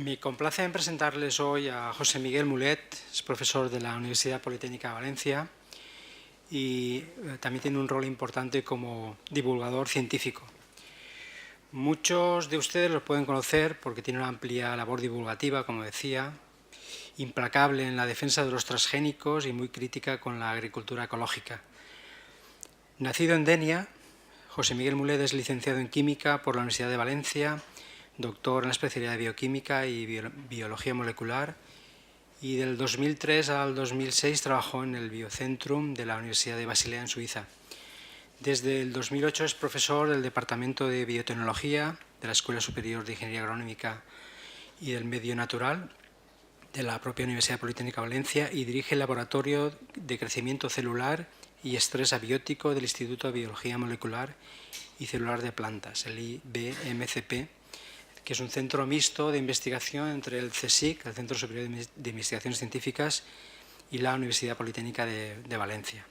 Me complace en presentarles hoy a José Miguel Mulet, es profesor de la Universidad Politécnica de Valencia y también tiene un rol importante como divulgador científico. Muchos de ustedes lo pueden conocer porque tiene una amplia labor divulgativa, como decía, implacable en la defensa de los transgénicos y muy crítica con la agricultura ecológica. Nacido en Denia, José Miguel Mulet es licenciado en Química por la Universidad de Valencia, doctor en la especialidad de Bioquímica y Biología Molecular, y del 2003 al 2006 trabajó en el Biocentrum de la Universidad de Basilea en Suiza. Desde el 2008 es profesor del Departamento de Biotecnología de la Escuela Superior de Ingeniería Agronómica y del Medio Natural de la propia Universidad Politécnica de Valencia y dirige el Laboratorio de Crecimiento Celular y Estrés Abiótico del Instituto de Biología Molecular y Celular de Plantas, el IBMCP, que es un centro mixto de investigación entre el CSIC, el Centro Superior de Investigaciones Científicas, y la Universidad Politécnica de Valencia.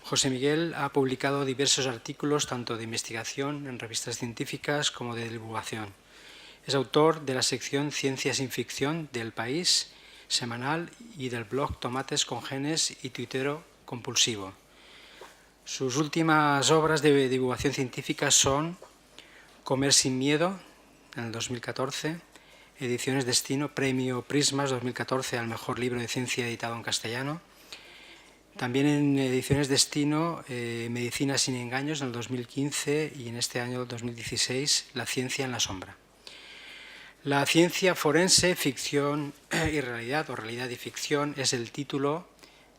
José Miguel ha publicado diversos artículos, tanto de investigación en revistas científicas como de divulgación. Es autor de la sección Ciencia sin Ficción del País semanal y del blog Tomates con Genes y Tuitero Compulsivo. Sus últimas obras de divulgación científica son Comer sin miedo, en el 2014, Ediciones Destino, Premio Prismas 2014 al mejor libro de ciencia editado en castellano. También en Ediciones Destino, Medicina sin engaños, en el 2015, y en este año 2016, La ciencia en la sombra. La ciencia forense, ficción y realidad, o realidad y ficción, es el título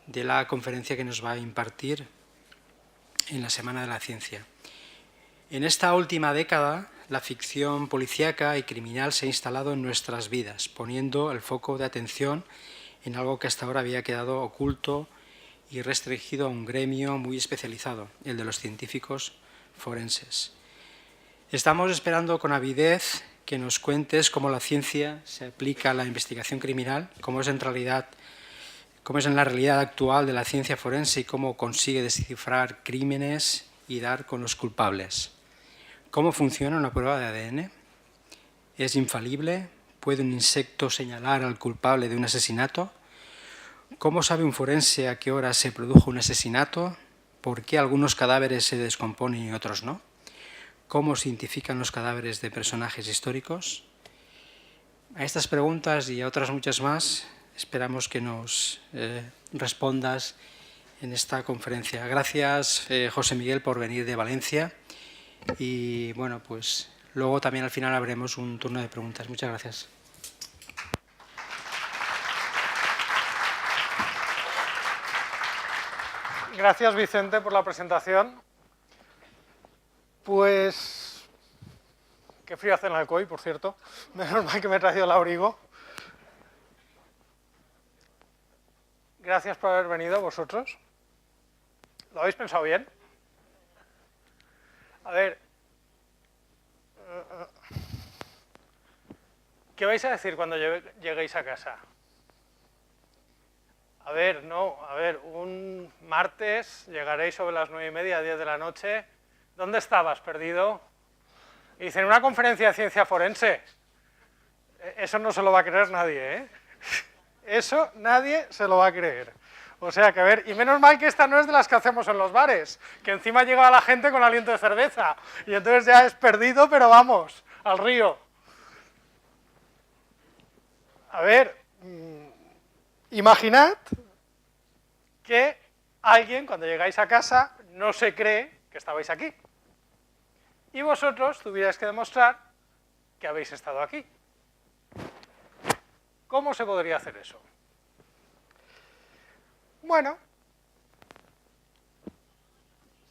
de la conferencia que nos va a impartir en la Semana de la Ciencia. En esta última década, la ficción policíaca y criminal se ha instalado en nuestras vidas, poniendo el foco de atención en algo que hasta ahora había quedado oculto y restringido a un gremio muy especializado, el de los científicos forenses. Estamos esperando con avidez que nos cuentes cómo la ciencia se aplica a la investigación criminal, cómo es en la realidad actual de la ciencia forense y cómo consigue descifrar crímenes y dar con los culpables. ¿Cómo funciona una prueba de ADN? ¿Es infalible? ¿Puede un insecto señalar al culpable de un asesinato? ¿Cómo sabe un forense a qué hora se produjo un asesinato? ¿Por qué algunos cadáveres se descomponen y otros no? ¿Cómo se identifican los cadáveres de personajes históricos? A estas preguntas y a otras muchas más esperamos que nos respondas en esta conferencia. Gracias, José Miguel, por venir de Valencia. Y bueno, pues luego también al final haremos un turno de preguntas. Muchas gracias. Gracias, Vicente, por la presentación. Pues qué frío hace en Alcoy, por cierto. Menos mal que me he traído el abrigo. Gracias por haber venido vosotros. ¿Lo habéis pensado bien? A ver, ¿qué vais a decir cuando lleguéis a casa? A ver, un martes llegaréis sobre las 9:30, 10 de la noche. ¿Dónde estabas, perdido? Y dicen, una conferencia de ciencia forense. Eso no se lo va a creer nadie, ¿eh? Eso nadie se lo va a creer. O sea que, a ver, y menos mal que esta no es de las que hacemos en los bares, que encima llega la gente con aliento de cerveza, y entonces ya es perdido, pero vamos, al río. A ver, imaginad que alguien, cuando llegáis a casa, no se cree que estabais aquí. Y vosotros tuvierais que demostrar que habéis estado aquí. ¿Cómo se podría hacer eso? Bueno,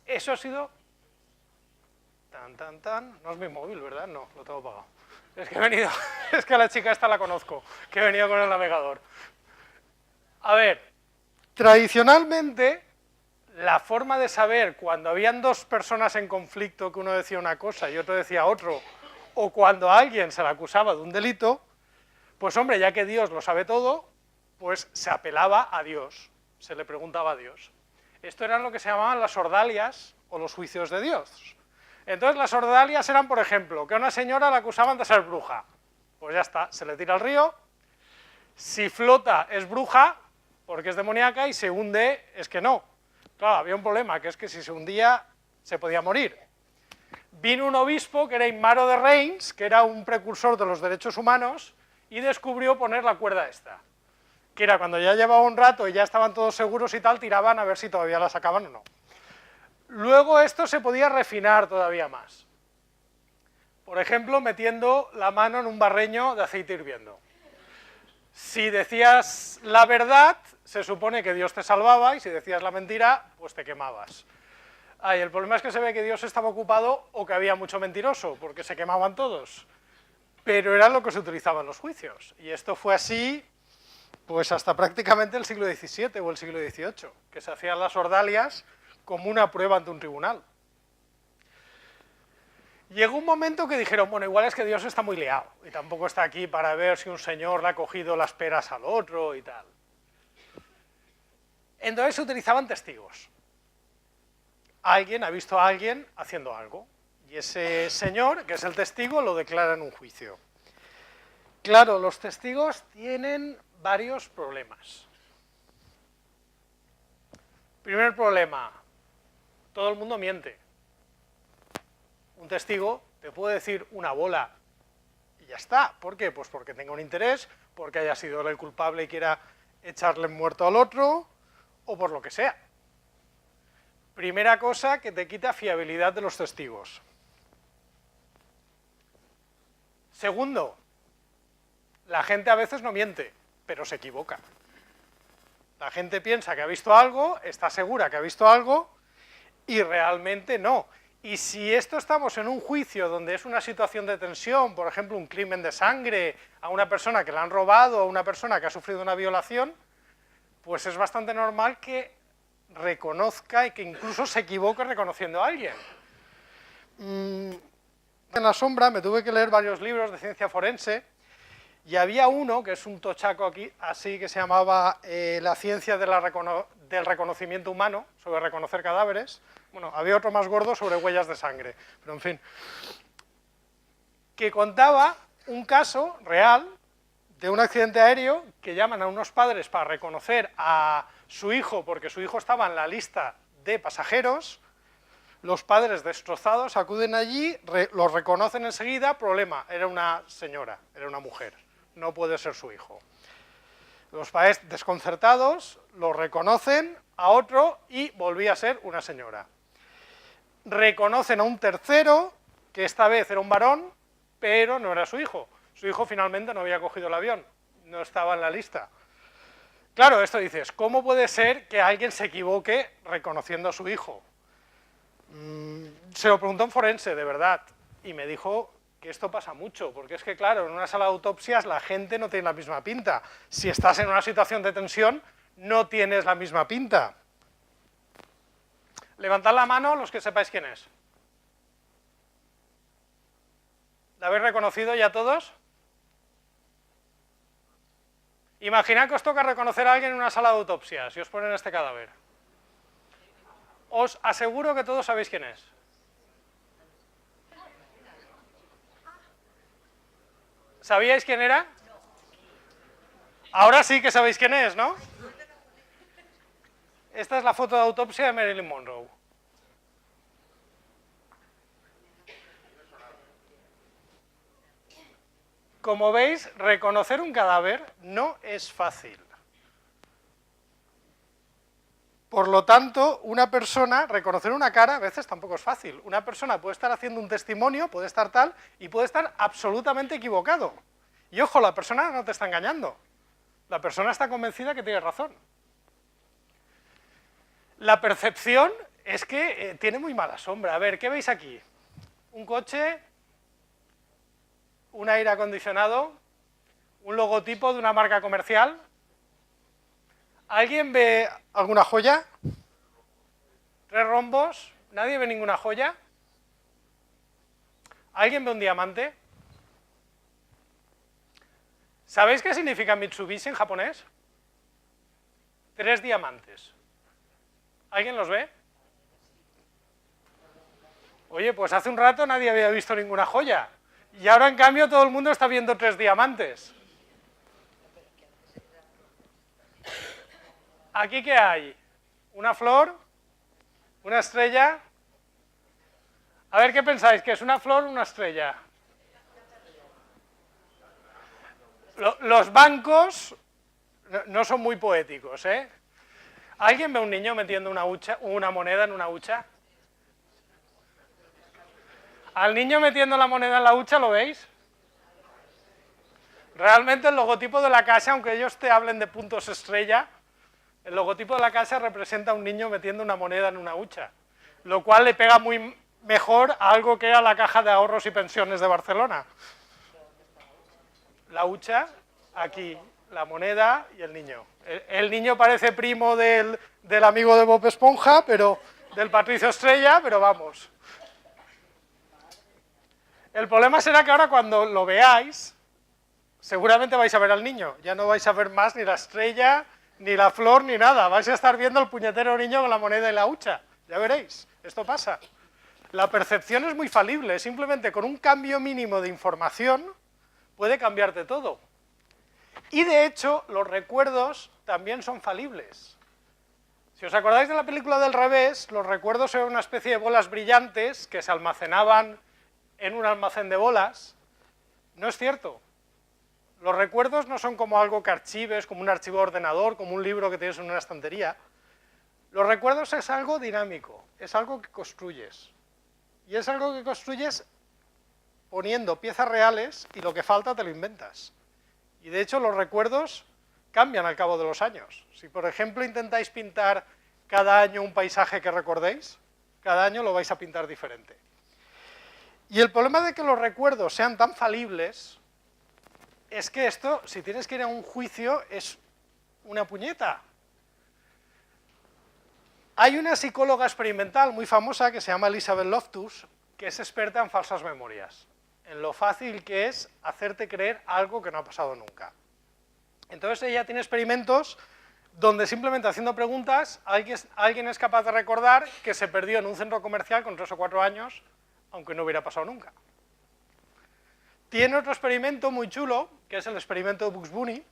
eso ha sido... No es mi móvil, ¿verdad? No, lo tengo apagado. Es que he venido... Es que a la chica esta la conozco, que he venido con el navegador. A ver, tradicionalmente, la forma de saber cuando habían dos personas en conflicto, que uno decía una cosa y otro decía otro, o cuando a alguien se le acusaba de un delito, pues hombre, ya que Dios lo sabe todo, pues se apelaba a Dios. Se le preguntaba a Dios. Esto eran lo que se llamaban las ordalias o los juicios de Dios. Entonces las ordalias eran, por ejemplo, que a una señora la acusaban de ser bruja. pues ya está, se le tira al río. Si flota es bruja, porque es demoníaca, y se hunde es que no. Claro, había un problema, que es que si se hundía se podía morir. Vino un obispo que era Imaro de Reims, que era un precursor de los derechos humanos, y descubrió poner la cuerda esta, que era cuando ya llevaba un rato y ya estaban todos seguros y tal, tiraban a ver si todavía la sacaban o no. Luego esto se podía refinar todavía más. Por ejemplo, metiendo la mano en un barreño de aceite hirviendo. Si decías la verdad, se supone que Dios te salvaba, y si decías la mentira, pues te quemabas. Y el problema es que se ve que Dios estaba ocupado o que había mucho mentiroso, porque se quemaban todos. Pero era lo que se utilizaba en los juicios. Y esto fue así pues hasta prácticamente el siglo XVII o el siglo XVIII, que se hacían las ordalias como una prueba ante un tribunal. Llegó un momento que dijeron, bueno, igual es que Dios está muy liado y tampoco está aquí para ver si un señor le ha cogido las peras al otro y tal. Entonces se utilizaban testigos. Alguien ha visto a alguien haciendo algo y ese señor, que es el testigo, lo declara en un juicio. Claro, los testigos tienen varios problemas. Primer problema, todo el mundo miente. Un testigo te puede decir una bola y ya está. ¿Por qué? Pues porque tenga un interés, porque haya sido él el culpable y quiera echarle muerto al otro, o por lo que sea. Primera cosa que te quita fiabilidad de los testigos. Segundo, la gente a veces no miente, pero se equivoca. La gente piensa que ha visto algo, está segura que ha visto algo, y realmente no. Y si esto estamos en un juicio donde es una situación de tensión, por ejemplo, un crimen de sangre a una persona que la han robado, a una persona que ha sufrido una violación, pues es bastante normal que reconozca y que incluso se equivoque reconociendo a alguien. En la sombra me tuve que leer varios libros de ciencia forense y había uno, que es un tochaco aquí, así, que se llamaba La ciencia de del reconocimiento humano, sobre reconocer cadáveres. Bueno, había otro más gordo sobre huellas de sangre, pero en fin. Que contaba un caso real de un accidente aéreo que llaman a unos padres para reconocer a su hijo, porque su hijo estaba en la lista de pasajeros. Los padres destrozados acuden allí, los reconocen enseguida, problema, era una señora, era una mujer, no puede ser su hijo. Los padres desconcertados lo reconocen a otro y volvía a ser una señora. Reconocen a un tercero, que esta vez era un varón, pero no era su hijo. Su hijo finalmente no había cogido el avión, no estaba en la lista. Claro, esto dices, ¿cómo puede ser que alguien se equivoque reconociendo a su hijo? Se lo preguntó un forense, de verdad, y me dijo que esto pasa mucho, porque es que, claro, en una sala de autopsias la gente no tiene la misma pinta. Si estás en una situación de tensión, no tienes la misma pinta. Levantad la mano los que sepáis quién es. ¿La habéis reconocido ya todos? Imaginad que os toca reconocer a alguien en una sala de autopsias y os ponen este cadáver. Os aseguro que todos sabéis quién es. ¿Sabíais quién era? Ahora sí que sabéis quién es, ¿no? Esta es la foto de autopsia de Marilyn Monroe. Como veis, reconocer un cadáver no es fácil. Por lo tanto, una persona, reconocer una cara a veces tampoco es fácil. Una persona puede estar haciendo un testimonio, puede estar tal, y puede estar absolutamente equivocado. Y ojo, la persona no te está engañando. La persona está convencida que tiene razón. La percepción es que tiene muy mala sombra. A ver, ¿qué veis aquí? Un coche, un aire acondicionado, un logotipo de una marca comercial. ¿Alguien ve alguna joya? 3 rombos. ¿Nadie ve ninguna joya? ¿Alguien ve un diamante? ¿Sabéis qué significa Mitsubishi en japonés? 3 diamantes. ¿Alguien los ve? Oye, pues hace un rato nadie había visto ninguna joya. Y ahora, en cambio, todo el mundo está viendo 3 diamantes. ¿Aquí qué hay? ¿Una flor? ¿Una estrella? A ver, ¿qué pensáis? ¿Que es una flor o una estrella? Los bancos no son muy poéticos, ¿eh? ¿Alguien ve a un niño metiendo una moneda en una hucha? ¿Al niño metiendo la moneda en la hucha lo veis? Realmente el logotipo de la casa, aunque ellos te hablen de puntos estrella, el logotipo de la casa representa a un niño metiendo una moneda en una hucha, lo cual le pega muy mejor a algo que era la Caja de Ahorros y Pensiones de Barcelona. La hucha, aquí, la moneda y el niño. El niño parece primo del amigo de Bob Esponja, pero del Patricio Estrella, pero vamos. El problema será que ahora cuando lo veáis, seguramente vais a ver al niño. Ya no vais a ver más ni la estrella, ni la flor, ni nada. Vais a estar viendo al puñetero niño con la moneda y la hucha. Ya veréis, esto pasa. La percepción es muy falible. Simplemente con un cambio mínimo de información puede cambiarte todo. Y de hecho, los recuerdos también son falibles. Si os acordáis de la película del revés, los recuerdos eran una especie de bolas brillantes que se almacenaban en un almacén de bolas. No es cierto. Los recuerdos no son como algo que archives, como un archivo de ordenador, como un libro que tienes en una estantería. Los recuerdos es algo dinámico, es algo que construyes. Y es algo que construyes poniendo piezas reales y lo que falta te lo inventas. Y de hecho los recuerdos cambian al cabo de los años. Si por ejemplo intentáis pintar cada año un paisaje que recordéis, cada año lo vais a pintar diferente. Y el problema de que los recuerdos sean tan falibles es que esto, si tienes que ir a un juicio, es una puñeta. Hay una psicóloga experimental muy famosa que se llama Elizabeth Loftus, que es experta en falsas memorias, en lo fácil que es hacerte creer algo que no ha pasado nunca. Entonces ella tiene experimentos donde simplemente haciendo preguntas, alguien es capaz de recordar que se perdió en un centro comercial con 3 o 4 años, aunque no hubiera pasado nunca. Tiene otro experimento muy chulo, que es el experimento de Bugs Bunny,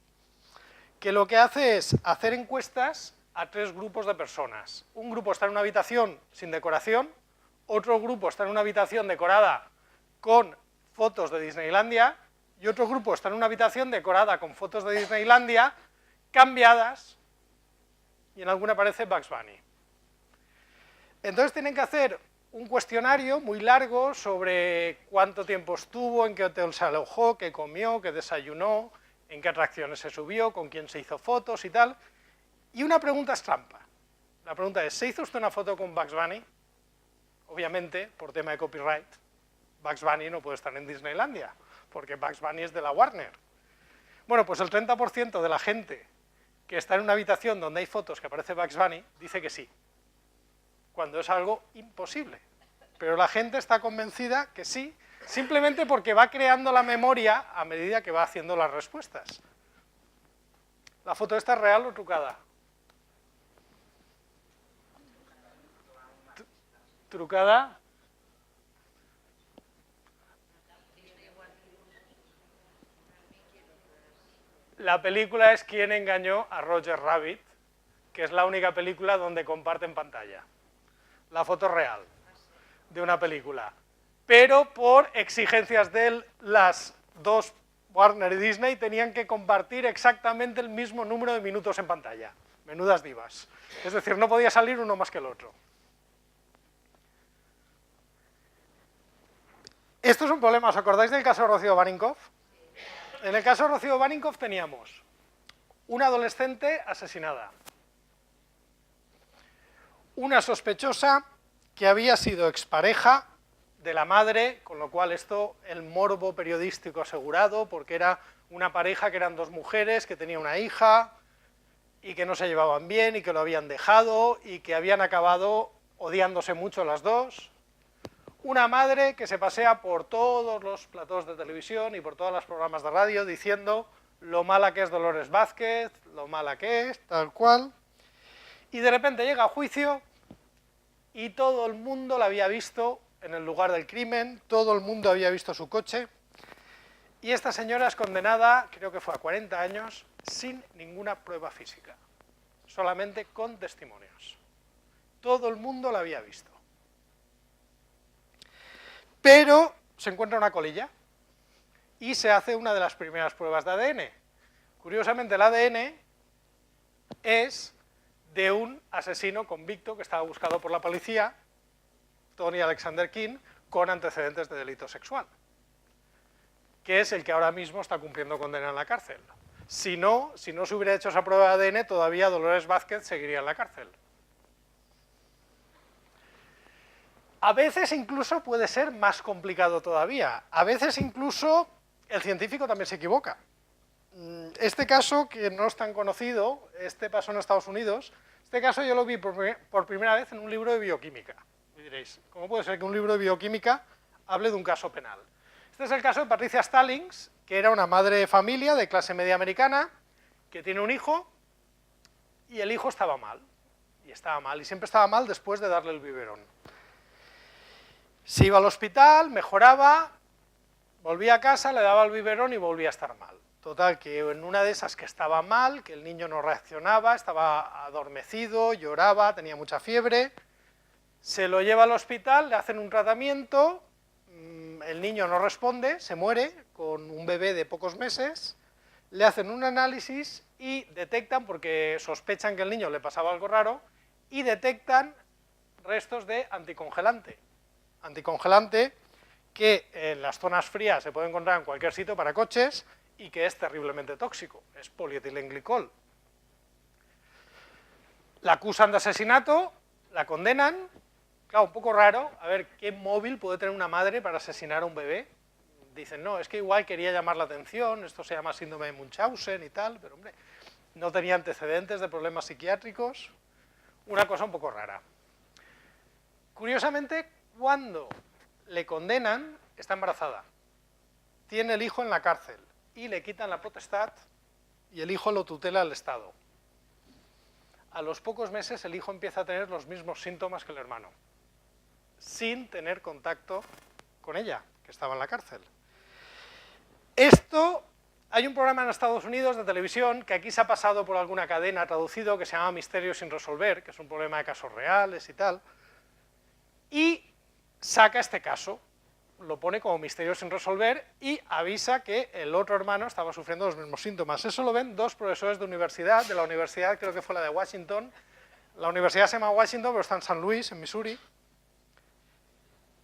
que lo que hace es hacer encuestas a 3 grupos de personas. Un grupo está en una habitación sin decoración, otro grupo está en una habitación decorada con fotos de Disneylandia, y otro grupo está en una habitación decorada con fotos de Disneylandia, cambiadas, y en alguna aparece Bugs Bunny. Entonces tienen que hacer un cuestionario muy largo sobre cuánto tiempo estuvo, en qué hotel se alojó, qué comió, qué desayunó, en qué atracciones se subió, con quién se hizo fotos y tal. Y una pregunta es trampa. La pregunta es, ¿se hizo usted una foto con Bugs Bunny? Obviamente, por tema de copyright, Bugs Bunny no puede estar en Disneylandia, porque Bugs Bunny es de la Warner. Bueno, pues el 30% de la gente que está en una habitación donde hay fotos que aparece Bugs Bunny, dice que sí, cuando es algo imposible. Pero la gente está convencida que sí, simplemente porque va creando la memoria a medida que va haciendo las respuestas. ¿La foto esta es real o trucada? ¿Trucada? La película es ¿Quién engañó a Roger Rabbit?, que es la única película donde comparten pantalla. La foto real de una película. Pero por exigencias de las dos, Warner y Disney, tenían que compartir exactamente el mismo número de minutos en pantalla. Menudas divas. Es decir, no podía salir uno más que el otro. Esto es un problema. ¿Os acordáis del caso de Rocío Barinkoff? En el caso de Rocío Barinkoff teníamos una adolescente asesinada, una sospechosa que había sido expareja de la madre, con lo cual esto, el morbo periodístico asegurado, porque era una pareja que eran 2 mujeres, que tenía una hija, y que no se llevaban bien, y que lo habían dejado, y que habían acabado odiándose mucho las dos. Una madre que se pasea por todos los platós de televisión y por todos los programas de radio diciendo lo mala que es Dolores Vázquez, lo mala que es, tal cual. Y de repente llega a juicio y todo el mundo la había visto en el lugar del crimen, todo el mundo había visto su coche, Y esta señora es condenada, creo que fue a 40 años, sin ninguna prueba física, solamente con testimonios. Todo el mundo la había visto. Pero se encuentra una colilla y se hace una de las primeras pruebas de ADN. Curiosamente, el ADN es de un asesino convicto que estaba buscado por la policía, Tony Alexander King, con antecedentes de delito sexual, que es el que ahora mismo está cumpliendo condena en la cárcel. Si no se hubiera hecho esa prueba de ADN, todavía Dolores Vázquez seguiría en la cárcel. A veces incluso puede ser más complicado todavía. A veces incluso el científico también se equivoca. Este caso, que no es tan conocido, este pasó en Estados Unidos, este caso yo lo vi por primera vez en un libro de bioquímica. Y diréis, ¿cómo puede ser que un libro de bioquímica hable de un caso penal? Este es el caso de Patricia Stallings, que era una madre de familia de clase media americana, que tiene un hijo, y el hijo estaba mal, y siempre estaba mal después de darle el biberón. Se iba al hospital, mejoraba, volvía a casa, le daba el biberón y volvía a estar mal. Total, que en una de esas que estaba mal, que el niño no reaccionaba, estaba adormecido, lloraba, tenía mucha fiebre, se lo lleva al hospital, le hacen un tratamiento, el niño no responde, se muere con un bebé de pocos meses, le hacen un análisis y detectan, porque sospechan que al niño le pasaba algo raro, y detectan restos de anticongelante. Anticongelante que en las zonas frías se puede encontrar en cualquier sitio para coches y que es terriblemente tóxico, es polietilenglicol. La acusan de asesinato, la condenan, claro, un poco raro, a ver, ¿qué móvil puede tener una madre para asesinar a un bebé? Dicen, no, es que igual quería llamar la atención, esto se llama síndrome de Munchausen y tal, pero hombre, no tenía antecedentes de problemas psiquiátricos, una cosa un poco rara. Curiosamente, cuando le condenan, está embarazada, tiene el hijo en la cárcel y le quitan la potestad y el hijo lo tutela el Estado. A los pocos meses el hijo empieza a tener los mismos síntomas que el hermano, sin tener contacto con ella, que estaba en la cárcel. Esto, hay un programa en Estados Unidos de televisión, que aquí se ha pasado por alguna cadena traducido, que se llama Misterios sin resolver, que es un problema de casos reales y tal, y saca este caso, lo pone como misterio sin resolver y avisa que el otro hermano estaba sufriendo los mismos síntomas. Eso lo ven dos profesores de la universidad, creo que fue la de Washington. La universidad se llama Washington, pero está en San Luis, en Missouri.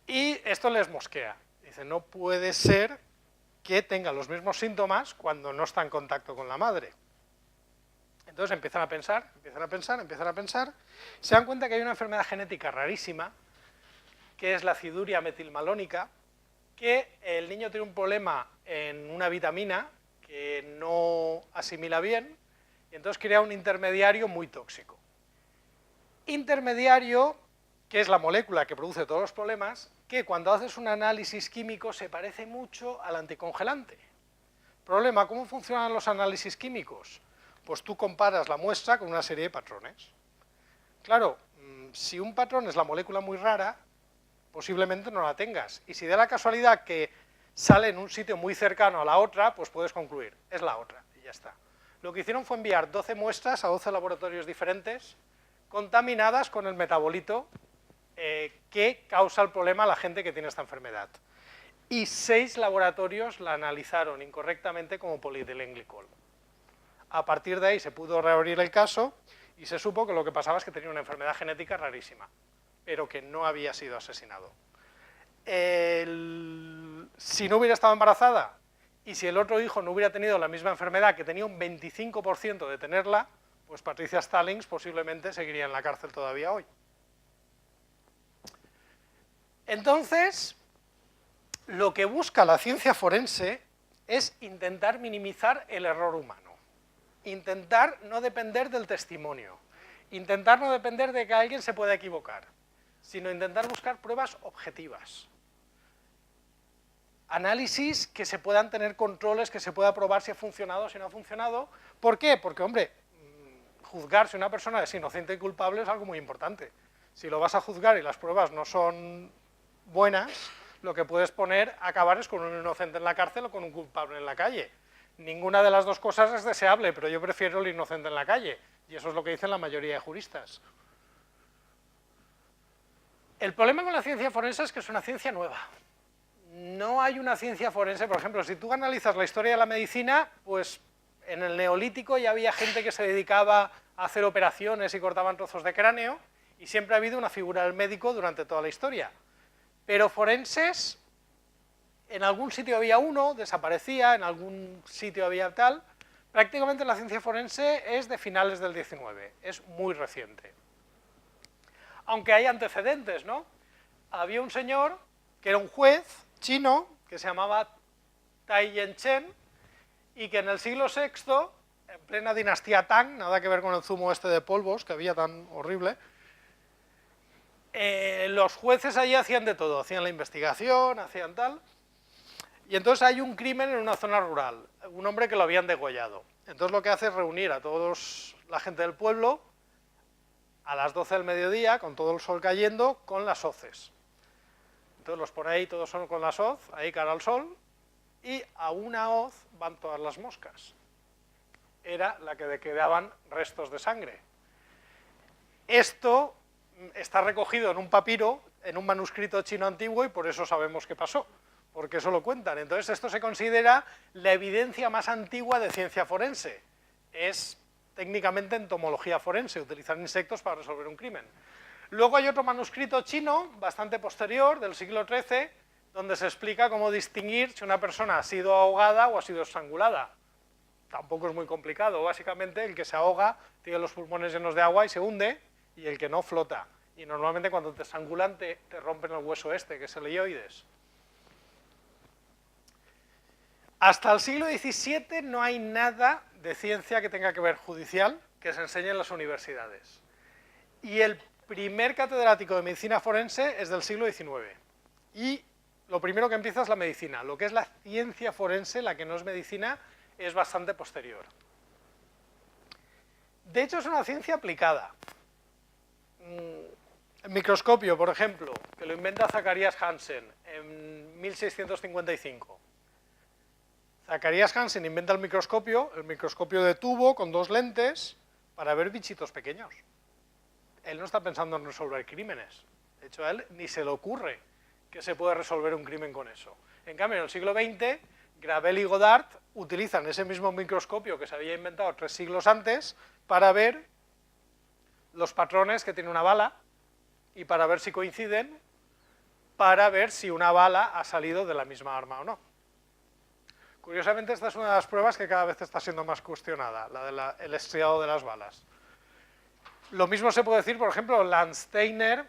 Y esto les mosquea. Dice, no puede ser que tenga los mismos síntomas cuando no está en contacto con la madre. Entonces empiezan a pensar, se dan cuenta que hay una enfermedad genética rarísima, que es la aciduria metilmalónica, que el niño tiene un problema en una vitamina que no asimila bien, y entonces crea un intermediario muy tóxico. Intermediario, que es la molécula que produce todos los problemas, que cuando haces un análisis químico se parece mucho al anticongelante. Problema, ¿cómo funcionan los análisis químicos? Pues tú comparas la muestra con una serie de patrones. Claro, si un patrón es la molécula muy rara, posiblemente no la tengas. Y si da la casualidad que sale en un sitio muy cercano a la otra, pues puedes concluir, es la otra, y ya está. Lo que hicieron fue enviar 12 muestras a 12 laboratorios diferentes, contaminadas con el metabolito que causa el problema a la gente que tiene esta enfermedad. Y 6 laboratorios la analizaron incorrectamente como polietilenglicol. A partir de ahí se pudo reabrir el caso y se supo que lo que pasaba es que tenía una enfermedad genética rarísima, pero que no había sido asesinado. Si no hubiera estado embarazada y si el otro hijo no hubiera tenido la misma enfermedad, que tenía un 25% de tenerla, pues Patricia Stallings posiblemente seguiría en la cárcel todavía hoy. Entonces, lo que busca la ciencia forense es intentar minimizar el error humano, intentar no depender del testimonio, intentar no depender de que alguien se pueda equivocar, sino intentar buscar pruebas objetivas. Análisis que se puedan tener controles, que se pueda probar si ha funcionado o si no ha funcionado. ¿Por qué? Porque, hombre, juzgar si una persona es inocente y culpable es algo muy importante. Si lo vas a juzgar y las pruebas no son buenas, lo que puedes acabar es con un inocente en la cárcel o con un culpable en la calle. Ninguna de las dos cosas es deseable, pero yo prefiero el inocente en la calle, y eso es lo que dicen la mayoría de juristas. El problema con la ciencia forense es que es una ciencia nueva. No hay una ciencia forense, por ejemplo, si tú analizas la historia de la medicina, pues en el Neolítico ya había gente que se dedicaba a hacer operaciones y cortaban trozos de cráneo, y siempre ha habido una figura del médico durante toda la historia. Pero forenses, en algún sitio había uno, desaparecía, en algún sitio había tal. Prácticamente la ciencia forense es de finales del 19, es muy reciente. Aunque hay antecedentes, ¿no? Había un señor que era un juez chino que se llamaba Tai Yen-chen y que en el siglo VI, en plena dinastía Tang, nada que ver con el zumo este de polvos que había tan horrible, los jueces allí hacían de todo, hacían la investigación, hacían tal, y entonces hay un crimen en una zona rural, un hombre que lo habían degollado. Entonces lo que hace es reunir a toda la gente del pueblo a las 12 del mediodía, con todo el sol cayendo, con las hoces. Entonces los pone ahí, todos son con las hoz, ahí cara al sol, y a una hoz van todas las moscas. Era la que quedaban restos de sangre. Esto está recogido en un papiro, en un manuscrito chino antiguo, y por eso sabemos qué pasó, porque eso lo cuentan. Entonces esto se considera la evidencia más antigua de ciencia forense. Es técnicamente entomología forense, utilizar insectos para resolver un crimen. Luego hay otro manuscrito chino, bastante posterior, del siglo XIII, donde se explica cómo distinguir si una persona ha sido ahogada o ha sido estrangulada. Tampoco es muy complicado, básicamente el que se ahoga tiene los pulmones llenos de agua y se hunde, y el que no flota. Y normalmente cuando te estrangulan te rompen el hueso este, que es el ioides. Hasta el siglo XVII no hay nada de ciencia que tenga que ver judicial que se enseñe en las universidades. Y el primer catedrático de medicina forense es del siglo XIX. Y lo primero que empieza es la medicina. Lo que es la ciencia forense, la que no es medicina, es bastante posterior. De hecho, es una ciencia aplicada. El microscopio, por ejemplo, que lo inventa Zacharias Hansen en 1655. Zacharias Hansen inventa el microscopio de tubo con dos lentes para ver bichitos pequeños. Él no está pensando en resolver crímenes. De hecho, a él ni se le ocurre que se puede resolver un crimen con eso. En cambio, en el siglo XX, Gravel y Goddard utilizan ese mismo microscopio que se había inventado 3 siglos antes para ver los patrones que tiene una bala y para ver si coinciden, para ver si una bala ha salido de la misma arma o no. Curiosamente, esta es una de las pruebas que cada vez está siendo más cuestionada, la del estriado de las balas. Lo mismo se puede decir, por ejemplo, Landsteiner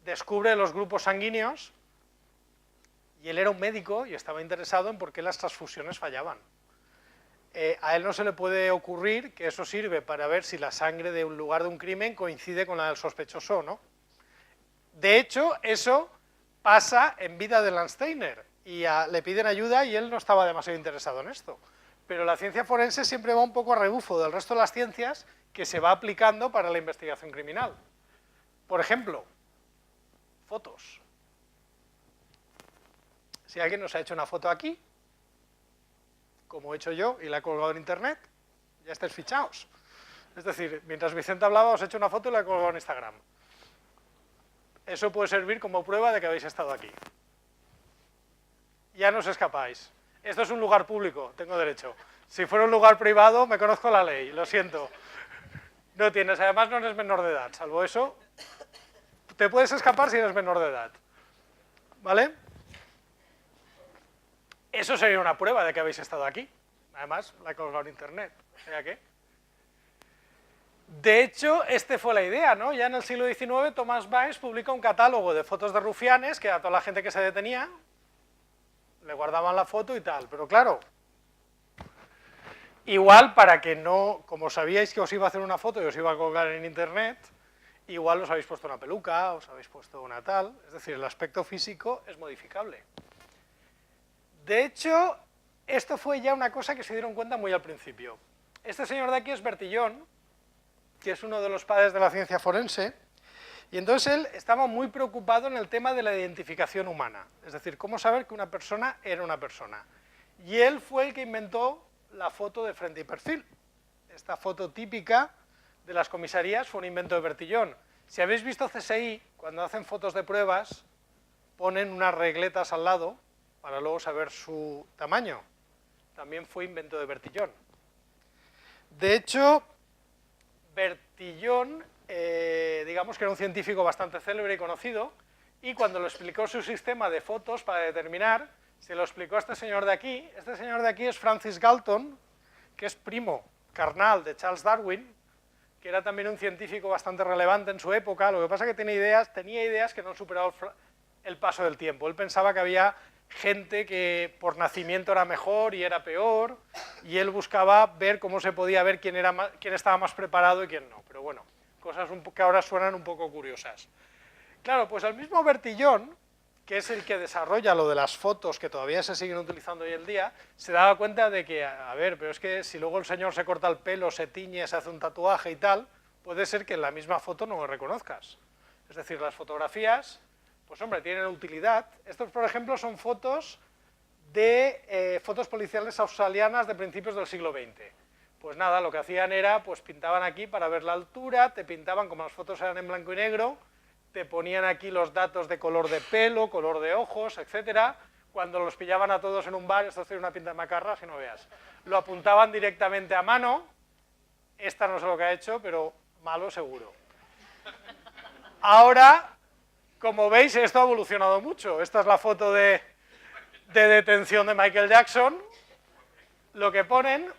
descubre los grupos sanguíneos y él era un médico y estaba interesado en por qué las transfusiones fallaban. A él no se le puede ocurrir que eso sirve para ver si la sangre de un lugar de un crimen coincide con la del sospechoso o no. De hecho, eso pasa en vida de Landsteiner y le piden ayuda y él no estaba demasiado interesado en esto. Pero la ciencia forense siempre va un poco a rebufo del resto de las ciencias que se va aplicando para la investigación criminal. Por ejemplo, fotos. Si alguien nos ha hecho una foto aquí, como he hecho yo, y la he colgado en internet, ya estáis fichados. Es decir, mientras Vicente hablaba, os he hecho una foto y la he colgado en Instagram. Eso puede servir como prueba de que habéis estado aquí. Ya no os escapáis. Esto es un lugar público, tengo derecho. Si fuera un lugar privado, me conozco la ley, lo siento. No tienes, además no eres menor de edad, salvo eso. Te puedes escapar si eres menor de edad. ¿Vale? Eso sería una prueba de que habéis estado aquí. Además, la he colgado en internet. O sea que... De hecho, fue la idea, ¿no? Ya en el siglo XIX, Thomas Baez publica un catálogo de fotos de rufianes, que a toda la gente que se detenía le guardaban la foto y tal, pero claro, igual para que no, como sabíais que os iba a hacer una foto y os iba a colgar en internet, igual os habéis puesto una peluca, os habéis puesto una tal, es decir, el aspecto físico es modificable. De hecho, esto fue ya una cosa que se dieron cuenta muy al principio. Este señor de aquí es Bertillon, que es uno de los padres de la ciencia forense, Y entonces él estaba muy preocupado en el tema de la identificación humana, es decir, cómo saber que una persona era una persona. Y él fue el que inventó la foto de frente y perfil. Esta foto típica de las comisarías fue un invento de Bertillon. Si habéis visto CSI, cuando hacen fotos de pruebas, ponen unas regletas al lado para luego saber su tamaño. También fue invento de Bertillon. De hecho, Bertillon, digamos que era un científico bastante célebre y conocido, y cuando lo explicó su sistema de fotos para determinar, se lo explicó a este señor de aquí. Este señor de aquí es Francis Galton, que es primo carnal de Charles Darwin, que era también un científico bastante relevante en su época. Lo que pasa es que tenía ideas que no han superado el paso del tiempo. Él pensaba que había gente que por nacimiento era mejor y era peor, y él buscaba ver cómo se podía ver quién estaba más preparado y quién no. Pero bueno, cosas que ahora suenan un poco curiosas. Claro, pues el mismo Bertillon, que es el que desarrolla lo de las fotos que todavía se siguen utilizando hoy en día, se daba cuenta de que, a ver, pero es que si luego el señor se corta el pelo, se tiñe, se hace un tatuaje y tal, puede ser que en la misma foto no lo reconozcas. Es decir, las fotografías, pues hombre, tienen utilidad. Estos, por ejemplo, son fotos de fotos policiales australianas de principios del siglo XX. Pues nada, lo que hacían era, pues pintaban aquí para ver la altura, te pintaban, como las fotos eran en blanco y negro, te ponían aquí los datos de color de pelo, color de ojos, etcétera. Cuando los pillaban a todos en un bar, esto es una pinta de macarra, si no veas, lo apuntaban directamente a mano. Esta no sé lo que ha hecho, pero malo seguro. Ahora, como veis, esto ha evolucionado mucho. Esta es la foto de detención de Michael Jackson, lo que ponen,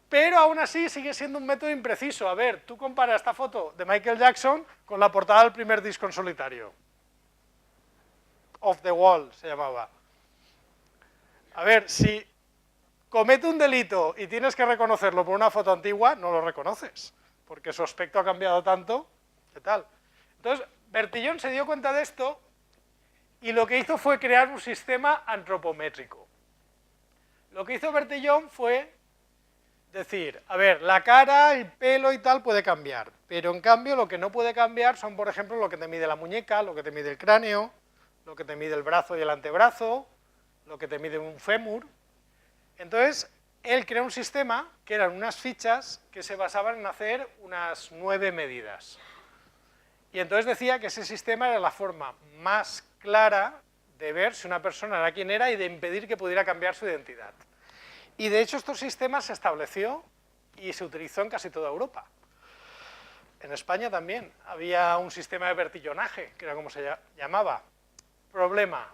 pero aún así sigue siendo un método impreciso. A ver, tú compara esta foto de Michael Jackson con la portada del primer disco en solitario. Off the Wall se llamaba. A ver, si comete un delito y tienes que reconocerlo por una foto antigua, no lo reconoces, porque su aspecto ha cambiado tanto, ¿qué tal? Entonces, Bertillon se dio cuenta de esto y lo que hizo fue crear un sistema antropométrico. Lo que hizo Bertillon fue decir, a ver, la cara, el pelo y tal puede cambiar, pero en cambio lo que no puede cambiar son, por ejemplo, lo que te mide la muñeca, lo que te mide el cráneo, lo que te mide el brazo y el antebrazo, lo que te mide un fémur. Entonces, él creó un sistema que eran unas fichas que se basaban en hacer unas 9 medidas. Y entonces decía que ese sistema era la forma más clara de ver si una persona era quien era y de impedir que pudiera cambiar su identidad. Y de hecho estos sistemas se estableció y se utilizó en casi toda Europa. En España también había un sistema de bertillonaje, que era como se llamaba. Problema,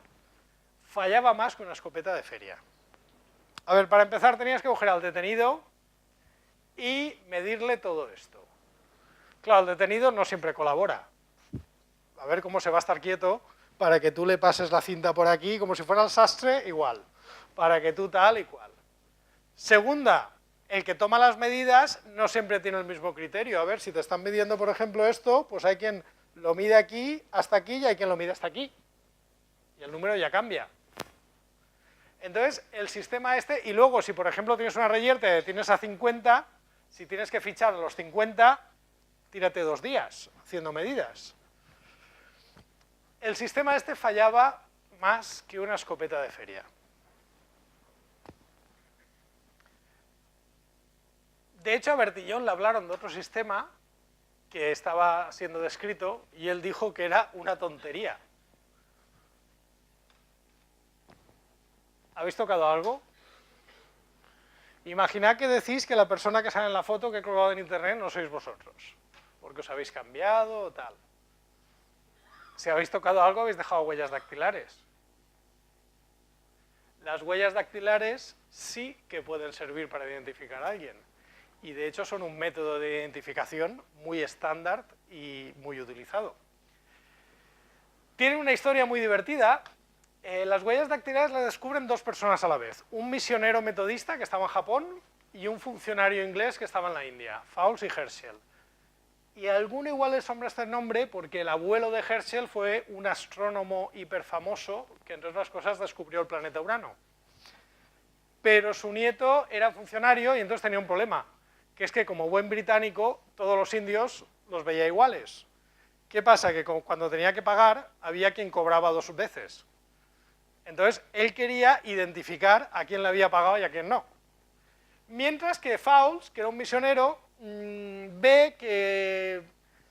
fallaba más que una escopeta de feria. A ver, para empezar tenías que coger al detenido y medirle todo esto. Claro, el detenido no siempre colabora. A ver cómo se va a estar quieto para que tú le pases la cinta por aquí, como si fuera el sastre, igual. Para que tú tal y cual. Segunda, el que toma las medidas no siempre tiene el mismo criterio. A ver, si te están midiendo, por ejemplo, esto, pues hay quien lo mide aquí hasta aquí y hay quien lo mide hasta aquí. Y el número ya cambia. Entonces, el sistema este, y luego, si por ejemplo tienes una reyerta y tienes a 50, si tienes que fichar a los 50, tírate 2 días haciendo medidas. El sistema este fallaba más que una escopeta de feria. De hecho, a Bertillon le hablaron de otro sistema que estaba siendo descrito y él dijo que era una tontería. ¿Habéis tocado algo? Imaginad que decís que la persona que sale en la foto que he colgado en internet no sois vosotros, porque os habéis cambiado o tal. Si habéis tocado algo, habéis dejado huellas dactilares. Las huellas dactilares sí que pueden servir para identificar a alguien. Y de hecho son un método de identificación muy estándar y muy utilizado. Tienen una historia muy divertida. Las huellas dactilares las descubren 2 personas a la vez. Un misionero metodista que estaba en Japón y un funcionario inglés que estaba en la India, Fowles y Herschel. Y a alguno igual les sombra este nombre porque el abuelo de Herschel fue un astrónomo hiperfamoso que, entre otras cosas, descubrió el planeta Urano. Pero su nieto era funcionario y entonces tenía un problema, que es que como buen británico, todos los indios los veía iguales. ¿Qué pasa? Que cuando tenía que pagar, había quien cobraba 2 veces. Entonces, él quería identificar a quién le había pagado y a quién no. Mientras que Fowles, que era un misionero, ve que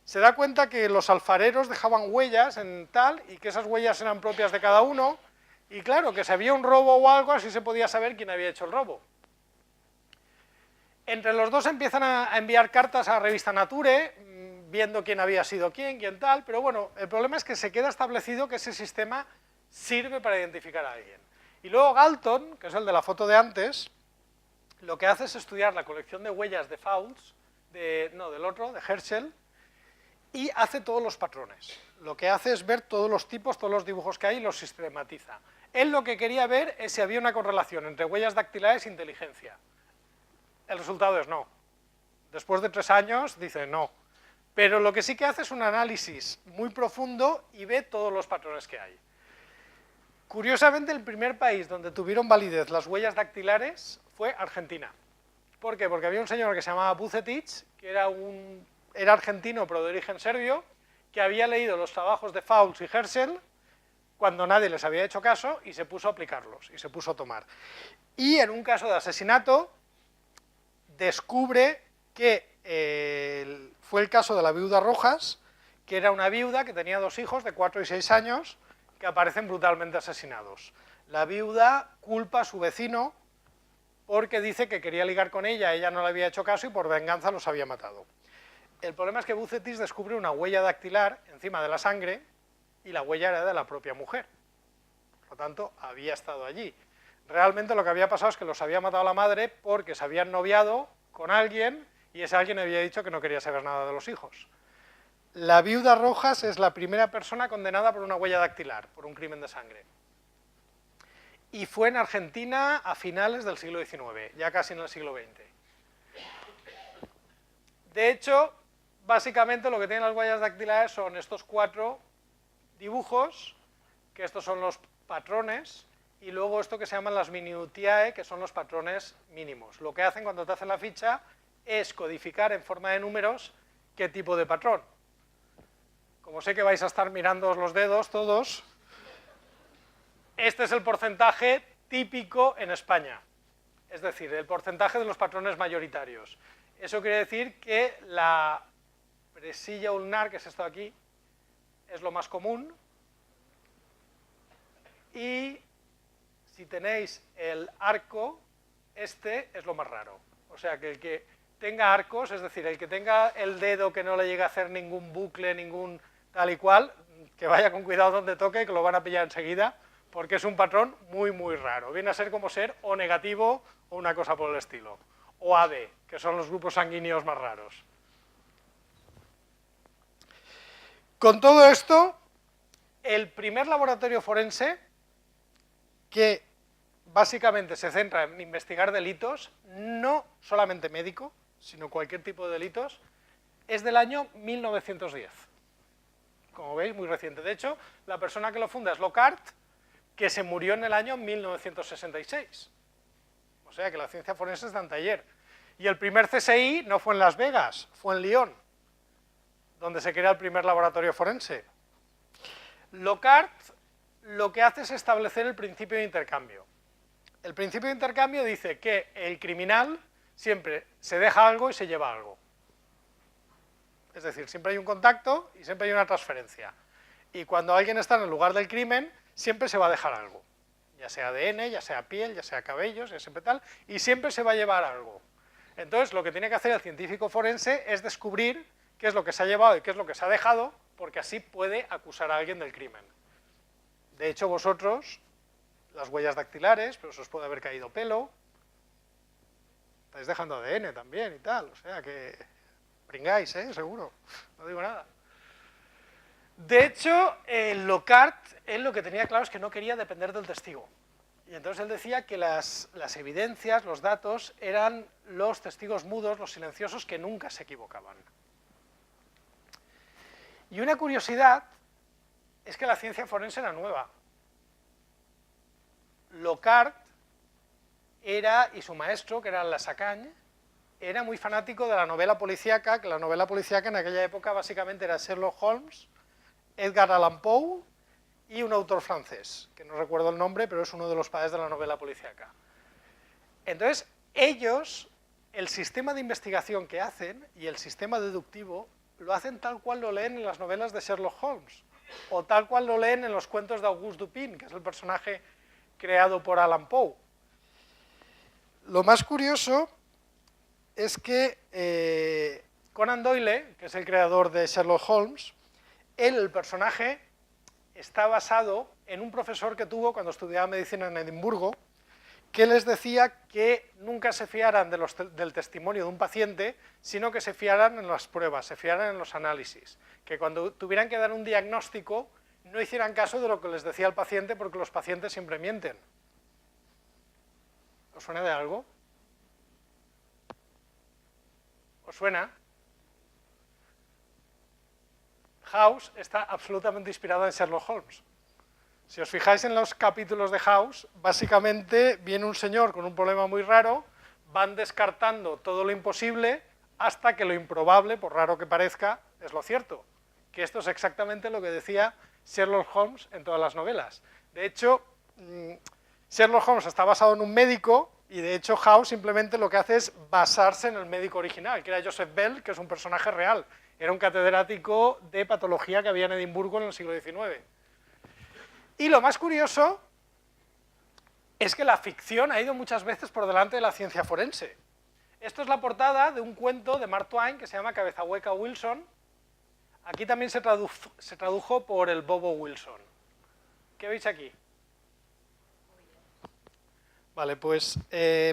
se da cuenta que los alfareros dejaban huellas en tal, y que esas huellas eran propias de cada uno, y claro, que si había un robo o algo, así se podía saber quién había hecho el robo. Entre los dos empiezan a enviar cartas a la revista Nature, viendo quién había sido quién tal, pero bueno, el problema es que se queda establecido que ese sistema sirve para identificar a alguien. Y luego Galton, que es el de la foto de antes, lo que hace es estudiar la colección de huellas de Fowles, de Herschel, y hace todos los patrones. Lo que hace es ver todos los tipos, todos los dibujos que hay y los sistematiza. Él lo que quería ver es si había una correlación entre huellas dactilares e inteligencia. El resultado es no. Después de 3 años dice no. Pero lo que sí que hace es un análisis muy profundo y ve todos los patrones que hay. Curiosamente, el primer país donde tuvieron validez las huellas dactilares fue Argentina. ¿Por qué? Porque había un señor que se llamaba Vucetich, que era argentino pero de origen serbio, que había leído los trabajos de Fowles y Herschel cuando nadie les había hecho caso y se puso a aplicarlos y se puso a tomar. Y en un caso de asesinato descubre que fue el caso de la viuda Rojas, que era una viuda que tenía 2 hijos de 4 y 6 años que aparecen brutalmente asesinados. La viuda culpa a su vecino porque dice que quería ligar con ella no le había hecho caso y por venganza los había matado. El problema es que Vucetich descubre una huella dactilar encima de la sangre y la huella era de la propia mujer. Por lo tanto, había estado allí. Realmente lo que había pasado es que los había matado la madre porque se habían noviado con alguien y ese alguien había dicho que no quería saber nada de los hijos. La viuda Rojas es la primera persona condenada por una huella dactilar, por un crimen de sangre. Y fue en Argentina a finales del siglo XIX, ya casi en el siglo XX. De hecho, básicamente lo que tienen las huellas dactilares son estos 4 dibujos, que estos son los patrones, y luego esto que se llaman las minutiae, que son los patrones mínimos. Lo que hacen cuando te hacen la ficha es codificar en forma de números qué tipo de patrón. Como sé que vais a estar mirándoos los dedos todos, este es el porcentaje típico en España, es decir, el porcentaje de los patrones mayoritarios. Eso quiere decir que la presilla ulnar, que es esto de aquí, es lo más común, y si tenéis el arco, este es lo más raro. O sea, que el que tenga arcos, es decir, el que tenga el dedo que no le llegue a hacer ningún bucle, ningún tal y cual, que vaya con cuidado donde toque, que lo van a pillar enseguida, porque es un patrón muy, muy raro. Viene a ser como ser O negativo o una cosa por el estilo. O AB, que son los grupos sanguíneos más raros. Con todo esto, el primer laboratorio forense, que básicamente se centra en investigar delitos, no solamente médico, sino cualquier tipo de delitos, es del año 1910. Como veis, muy reciente. De hecho, la persona que lo funda es Lockhart, que se murió en el año 1966. O sea que la ciencia forense es de anteayer. Y el primer CSI no fue en Las Vegas, fue en Lyon, donde se crea el primer laboratorio forense. Lockhart lo que hace es establecer el principio de intercambio. El principio de intercambio dice que el criminal siempre se deja algo y se lleva algo. Es decir, siempre hay un contacto y siempre hay una transferencia. Y cuando alguien está en el lugar del crimen, siempre se va a dejar algo. Ya sea ADN, ya sea piel, ya sea cabellos, ya siempre tal, y siempre se va a llevar algo. Entonces, lo que tiene que hacer el científico forense es descubrir qué es lo que se ha llevado y qué es lo que se ha dejado, porque así puede acusar a alguien del crimen. De hecho, vosotros, las huellas dactilares, pero os puede haber caído pelo, estáis dejando ADN también y tal, o sea que pringáis, seguro, no digo nada. De hecho, Lockhart, él lo que tenía claro es que no quería depender del testigo. Y entonces él decía que las evidencias, los datos, eran los testigos mudos, los silenciosos, que nunca se equivocaban. Y una curiosidad es que la ciencia forense era nueva. Lockhart y su maestro, que era Lasacagne, era muy fanático de la novela policíaca, que la novela policíaca en aquella época básicamente era Sherlock Holmes, Edgar Allan Poe y un autor francés, que no recuerdo el nombre, pero es uno de los padres de la novela policíaca. Entonces, ellos, el sistema de investigación que hacen y el sistema deductivo, lo hacen tal cual lo leen en las novelas de Sherlock Holmes, o tal cual lo leen en los cuentos de Auguste Dupin, que es el personaje creado por Allan Poe. Lo más curioso es que Conan Doyle, que es el creador de Sherlock Holmes, el personaje, está basado en un profesor que tuvo cuando estudiaba medicina en Edimburgo, que les decía que nunca se fiaran del testimonio de un paciente, sino que se fiaran en las pruebas, se fiaran en los análisis, que cuando tuvieran que dar un diagnóstico no hicieran caso de lo que les decía el paciente, porque los pacientes siempre mienten. ¿Os suena de algo? ¿Os suena? House está absolutamente inspirada en Sherlock Holmes. Si os fijáis en los capítulos de House, básicamente viene un señor con un problema muy raro, van descartando todo lo imposible hasta que lo improbable, por raro que parezca, es lo cierto. Que esto es exactamente lo que decía Sherlock Holmes en todas las novelas. De hecho, Sherlock Holmes está basado en un médico y de hecho House simplemente lo que hace es basarse en el médico original, que era Joseph Bell, que es un personaje real. Era un catedrático de patología que había en Edimburgo en el siglo XIX. Y lo más curioso es que la ficción ha ido muchas veces por delante de la ciencia forense. Esto es la portada de un cuento de Mark Twain que se llama Cabeza Hueca Wilson. Aquí también se tradujo por el Bobo Wilson. ¿Qué veis aquí? Vale, pues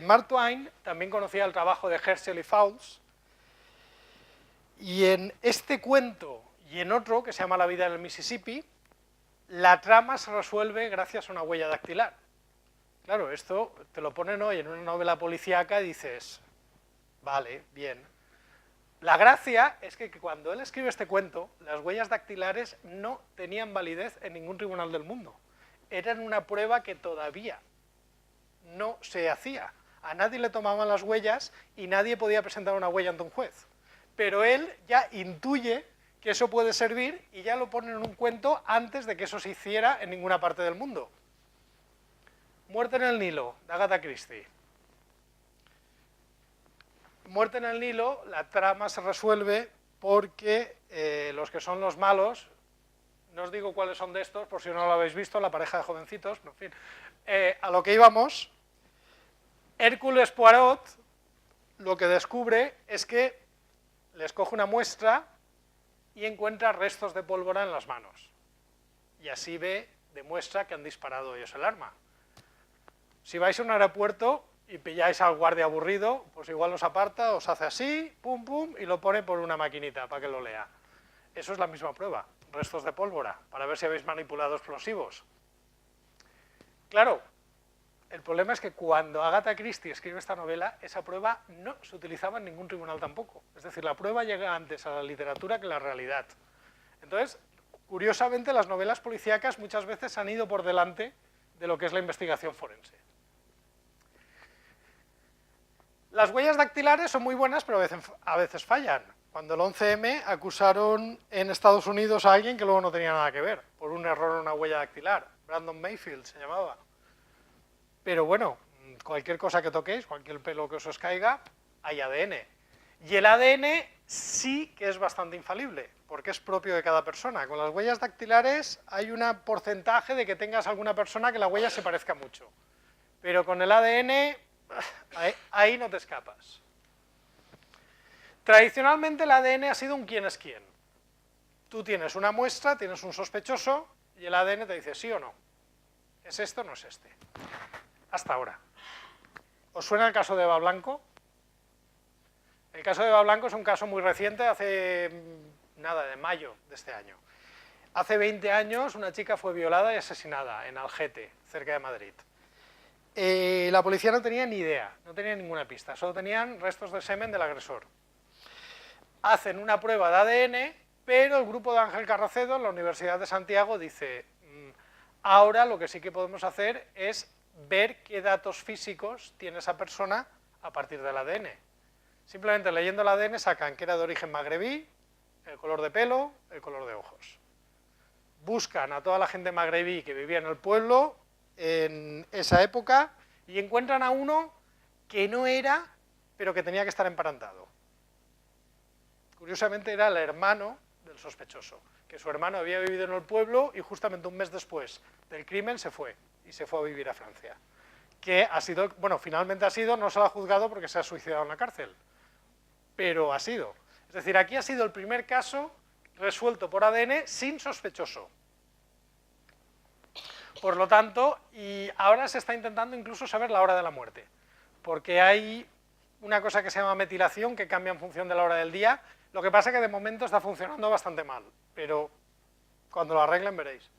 Mark Twain también conocía el trabajo de Herschel y Fowles, y en este cuento y en otro, que se llama La vida en el Mississippi, la trama se resuelve gracias a una huella dactilar. Claro, esto te lo ponen hoy en una novela policíaca y dices, vale, bien. La gracia es que cuando él escribe este cuento, las huellas dactilares no tenían validez en ningún tribunal del mundo. Eran una prueba que todavía no se hacía. A nadie le tomaban las huellas y nadie podía presentar una huella ante un juez. Pero él ya intuye que eso puede servir y ya lo pone en un cuento antes de que eso se hiciera en ninguna parte del mundo. Muerte en el Nilo, de Agatha Christie. Muerte en el Nilo, la trama se resuelve porque los que son los malos, no os digo cuáles son de estos, por si no lo habéis visto, la pareja de jovencitos, en fin, a lo que íbamos, Hércules Poirot lo que descubre es que les coge una muestra y encuentra restos de pólvora en las manos. Y así demuestra que han disparado ellos el arma. Si vais a un aeropuerto y pilláis al guardia aburrido, pues igual os aparta, os hace así, pum, pum, y lo pone por una maquinita para que lo lea. Eso es la misma prueba, restos de pólvora, para ver si habéis manipulado explosivos. Claro, el problema es que cuando Agatha Christie escribe esta novela, esa prueba no se utilizaba en ningún tribunal tampoco. Es decir, la prueba llega antes a la literatura que la realidad. Entonces, curiosamente, las novelas policíacas muchas veces han ido por delante de lo que es la investigación forense. Las huellas dactilares son muy buenas, pero a veces fallan. Cuando el 11M acusaron en Estados Unidos a alguien que luego no tenía nada que ver, por un error en una huella dactilar. Brandon Mayfield se llamaba. Pero bueno, cualquier cosa que toquéis, cualquier pelo que os caiga, hay ADN. Y el ADN sí que es bastante infalible, porque es propio de cada persona. Con las huellas dactilares hay un porcentaje de que tengas alguna persona que la huella se parezca mucho. Pero con el ADN, ahí no te escapas. Tradicionalmente el ADN ha sido un quién es quién. Tú tienes una muestra, tienes un sospechoso, y el ADN te dice sí o no. ¿Es esto o no es este? Hasta ahora. ¿Os suena el caso de Eva Blanco? El caso de Eva Blanco es un caso muy reciente, hace nada, de mayo de este año. Hace 20 años una chica fue violada y asesinada en Algete, cerca de Madrid. La policía no tenía ni idea, no tenía ninguna pista, solo tenían restos de semen del agresor. Hacen una prueba de ADN, pero el grupo de Ángel Carracedo en la Universidad de Santiago dice, ahora lo que sí que podemos hacer es ver qué datos físicos tiene esa persona a partir del ADN. Simplemente leyendo el ADN sacan que era de origen magrebí, el color de pelo, el color de ojos. Buscan a toda la gente magrebí que vivía en el pueblo en esa época y encuentran a uno que no era, pero que tenía que estar emparentado. Curiosamente era el hermano del sospechoso, que su hermano había vivido en el pueblo y justamente un mes después del crimen se fue a vivir a Francia. Que ha sido, bueno, finalmente ha sido, no se lo ha juzgado porque se ha suicidado en la cárcel, pero ha sido. Es decir, aquí ha sido el primer caso resuelto por ADN sin sospechoso. Por lo tanto, y ahora se está intentando incluso saber la hora de la muerte, porque hay una cosa que se llama metilación que cambia en función de la hora del día. Lo que pasa es que de momento está funcionando bastante mal, pero cuando lo arreglen veréis.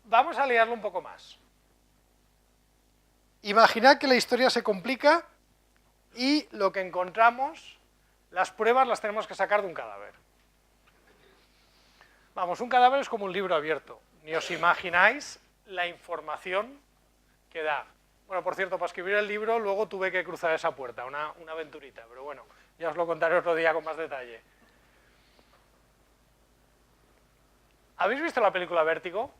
Vamos a liarlo un poco más. Imaginad que la historia se complica y lo que encontramos, las pruebas las tenemos que sacar de un cadáver. Vamos, un cadáver es como un libro abierto. Ni os imagináis la información que da. Bueno, por cierto, para escribir el libro luego tuve que cruzar esa puerta, una aventurita, pero bueno, ya os lo contaré otro día con más detalle. ¿Habéis visto la película Vértigo?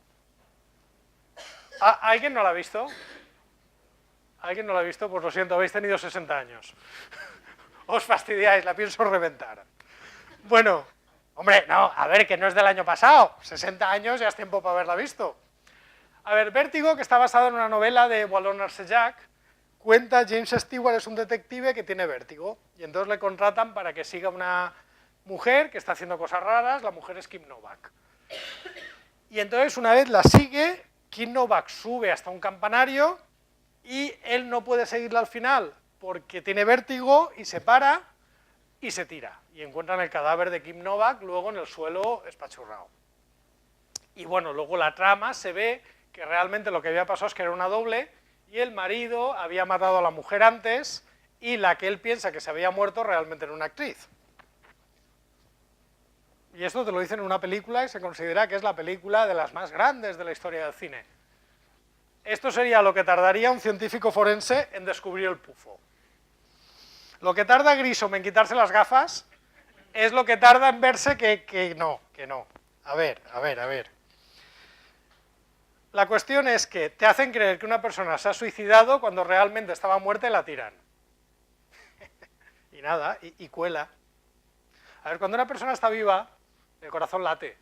¿Alguien no la ha visto? ¿Alguien no la ha visto? Pues lo siento, habéis tenido 60 años. Os fastidiáis, la pienso reventar. Bueno, hombre, no, a ver, que no es del año pasado. 60 años ya es tiempo para haberla visto. A ver, Vértigo, que está basado en una novela de Boileau Narcejac, cuenta James Stewart es un detective que tiene vértigo, y entonces le contratan para que siga una mujer que está haciendo cosas raras, la mujer es Kim Novak. Y entonces una vez la sigue, Kim Novak sube hasta un campanario y él no puede seguirla al final porque tiene vértigo y se para y se tira. Y encuentran el cadáver de Kim Novak luego en el suelo espachurrado. Y bueno, luego la trama se ve que realmente lo que había pasado es que era una doble y el marido había matado a la mujer antes y la que él piensa que se había muerto realmente era una actriz. Y esto te lo dicen en una película y se considera que es la película de las más grandes de la historia del cine. Esto sería lo que tardaría un científico forense en descubrir el pufo. Lo que tarda Grissom en quitarse las gafas es lo que tarda en verse que no. A ver. La cuestión es que te hacen creer que una persona se ha suicidado cuando realmente estaba muerta y la tiran. Y nada, y cuela. A ver, cuando una persona está viva, el corazón late.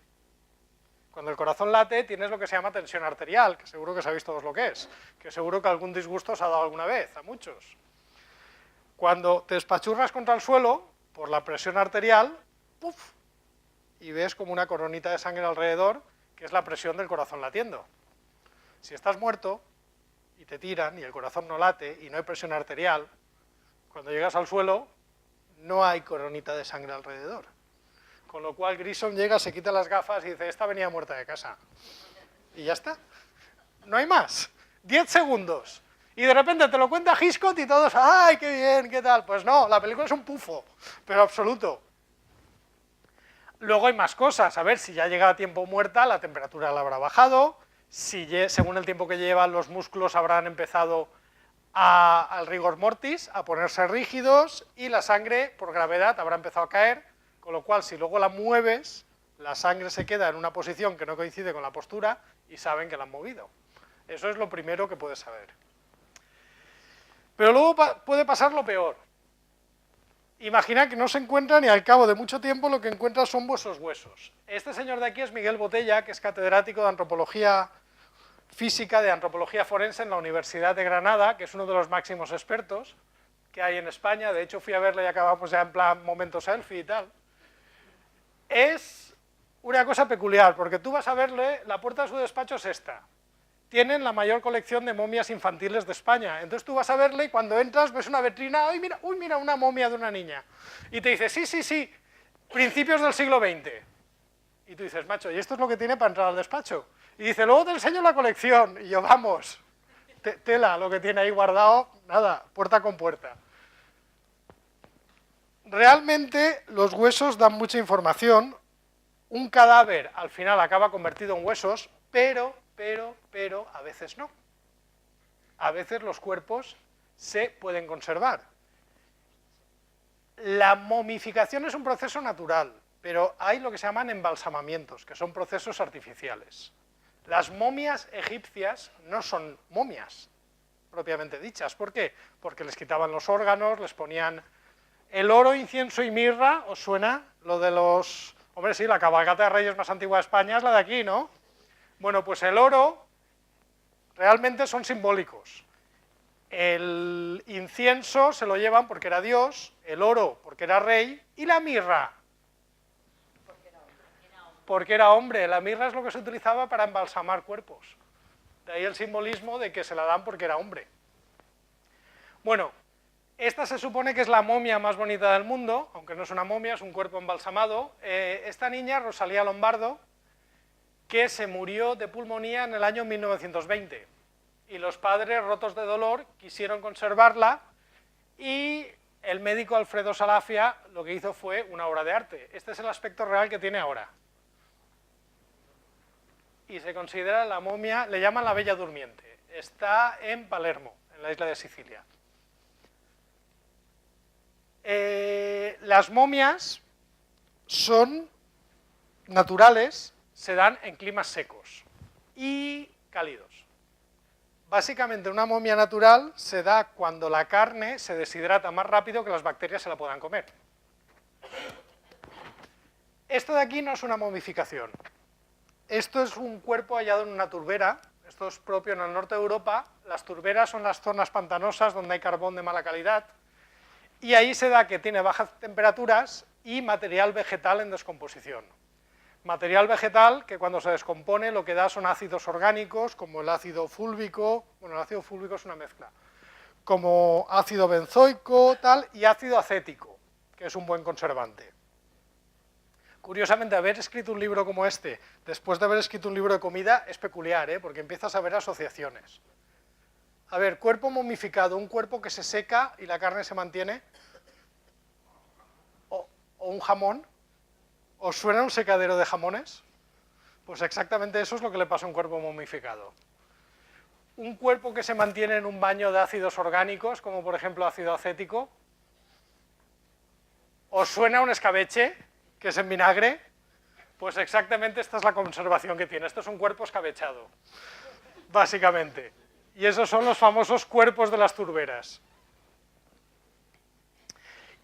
Cuando el corazón late, tienes lo que se llama tensión arterial, que seguro que sabéis todos lo que es, que seguro que algún disgusto os ha dado alguna vez, a muchos. Cuando te espachurras contra el suelo, por la presión arterial, ¡puf!, y ves como una coronita de sangre alrededor, que es la presión del corazón latiendo. Si estás muerto, y te tiran, y el corazón no late, y no hay presión arterial, cuando llegas al suelo, no hay coronita de sangre alrededor. Con lo cual Grissom llega, se quita las gafas y dice, esta venía muerta de casa. Y ya está. No hay más. 10 segundos. Y de repente te lo cuenta Hitchcock y todos, ¡ay, qué bien, qué tal! Pues no, la película es un pufo, pero absoluto. Luego hay más cosas. A ver, si ya llega a tiempo muerta, la temperatura la habrá bajado. Si según el tiempo que llevan, los músculos habrán empezado al rigor mortis, a ponerse rígidos, y la sangre, por gravedad, habrá empezado a caer. Con lo cual, si luego la mueves, la sangre se queda en una posición que no coincide con la postura y saben que la han movido. Eso es lo primero que puedes saber. Pero luego puede pasar lo peor. Imagina que no se encuentran y al cabo de mucho tiempo lo que encuentran son vuesos huesos. Este señor de aquí es Miguel Botella, que es catedrático de antropología física, de antropología forense en la Universidad de Granada, que es uno de los máximos expertos que hay en España. De hecho, fui a verle y acabamos ya en plan momento selfie y tal. Es una cosa peculiar, porque tú vas a verle, la puerta de su despacho es esta. Tienen la mayor colección de momias infantiles de España. Entonces tú vas a verle y cuando entras ves una vitrina, ¡ay, mira, uy, mira, una momia de una niña! Y te dice, sí, principios del siglo XX. Y tú dices, macho, ¿y esto es lo que tiene para entrar al despacho? Y dice, luego te enseño la colección. Y yo, vamos, tela, lo que tiene ahí guardado, nada, puerta con puerta. Realmente los huesos dan mucha información. Un cadáver al final acaba convertido en huesos, pero a veces no. A veces los cuerpos se pueden conservar. La momificación es un proceso natural, pero hay lo que se llaman embalsamamientos, que son procesos artificiales. Las momias egipcias no son momias propiamente dichas. ¿Por qué? Porque les quitaban los órganos, les ponían el oro, incienso y mirra. ¿Os suena lo de los...? Hombre, sí, la cabalgata de reyes más antigua de España es la de aquí, ¿no? Bueno, pues el oro realmente son simbólicos. El incienso se lo llevan porque era Dios, el oro porque era rey, y la mirra porque era hombre. La mirra es lo que se utilizaba para embalsamar cuerpos. De ahí el simbolismo de que se la dan porque era hombre. Bueno, esta se supone que es la momia más bonita del mundo, aunque no es una momia, es un cuerpo embalsamado. Esta niña, Rosalía Lombardo, que se murió de pulmonía en el año 1920. Y los padres, rotos de dolor, quisieron conservarla y el médico Alfredo Salafia lo que hizo fue una obra de arte. Este es el aspecto real que tiene ahora. Y se considera la momia, le llaman la Bella Durmiente. Está en Palermo, en la isla de Sicilia. Las momias son naturales, se dan en climas secos y cálidos. Básicamente una momia natural se da cuando la carne se deshidrata más rápido que las bacterias se la puedan comer. Esto de aquí no es una momificación. Esto es un cuerpo hallado en una turbera. Esto es propio en el norte de Europa. Las turberas son las zonas pantanosas donde hay carbón de mala calidad. Y ahí se da que tiene bajas temperaturas y material vegetal en descomposición. Material vegetal que cuando se descompone lo que da son ácidos orgánicos, como el ácido fúlvico, bueno, el ácido fúlvico es una mezcla, como ácido benzoico, tal, y ácido acético, que es un buen conservante. Curiosamente, haber escrito un libro como este, después de haber escrito un libro de comida, es peculiar, porque empiezas a ver asociaciones. A ver, cuerpo momificado, un cuerpo que se seca y la carne se mantiene, o un jamón. ¿Os suena un secadero de jamones? Pues exactamente eso es lo que le pasa a un cuerpo momificado. Un cuerpo que se mantiene en un baño de ácidos orgánicos, como por ejemplo ácido acético. ¿Os suena un escabeche, que es en vinagre? Pues exactamente esta es la conservación que tiene. Esto es un cuerpo escabechado, básicamente. Y esos son los famosos cuerpos de las turberas.